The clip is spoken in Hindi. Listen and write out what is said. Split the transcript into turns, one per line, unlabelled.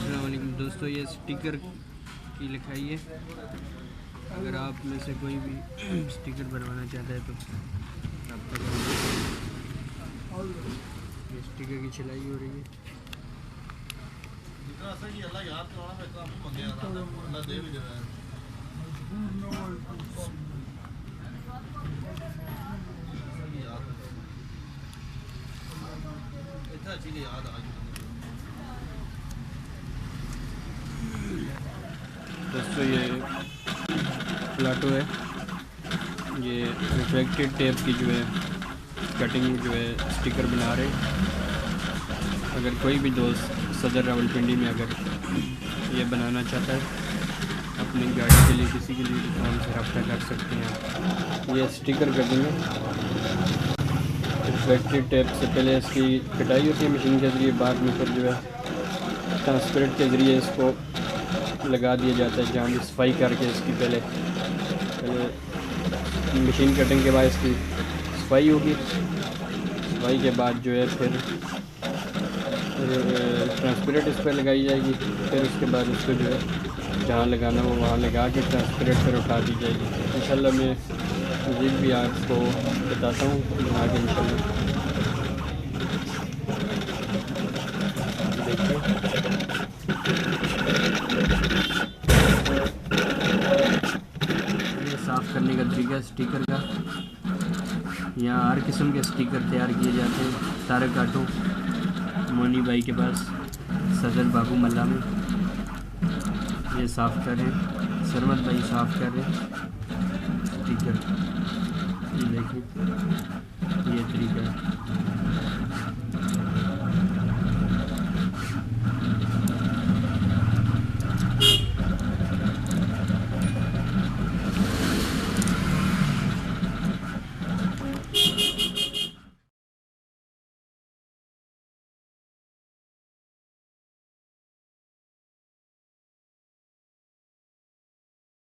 अस्सलाम वालेकुम दोस्तों, ये स्टिकर की लिखाई है। अगर आप में से कोई भी स्टिकर बनवाना चाहता है तो आप ये स्टिकर की सिलाई हो रही है। दोस्तों ये प्लाटो है, ये रिफ्लेक्टेड टेप की जो है कटिंग जो है स्टिकर बना रहे। अगर कोई भी दोस्त सदर रावलपिंडी में अगर ये बनाना चाहता है अपनी गाड़ी के लिए, किसी के लिए दुकान से रब्ता कर सकते हैं। ये स्टिकर कटिंग है रिफ्लेक्टेड टेप से। पहले इसकी कटाई होती है मशीन के ज़रिए, बाद में फिर जो है ट्रांसपेरेंट के ज़रिए इसको लगा दिया जाता है, जहाँ भी सफाई करके इसकी पहले मशीन कटिंग के बाद इसकी सफाई होगी। सफाई के बाद जो है फिर ट्रांसपेरेंट इस पर लगाई जाएगी। फिर उसके बाद इसको जो है जहाँ लगाना वो वहाँ लगा के ट्रांसपेरेंट पर उठा दी जाएगी। इंशाल्लाह मैं मज़ीद भी आपको बताता हूँ बना के इंशाल्लाह। देखिए साफ़ करने का तरीका स्टिकर का। यहाँ हर किस्म के स्टिकर तैयार किए जाते हैं। तारक आटो मोनी भाई के पास सदर बाबू मल्ला में ये साफ़ कर रहे हैं। सरवत भाई साफ़ कर रहे हैं स्टिकर। ये देखिए ये तरीका है।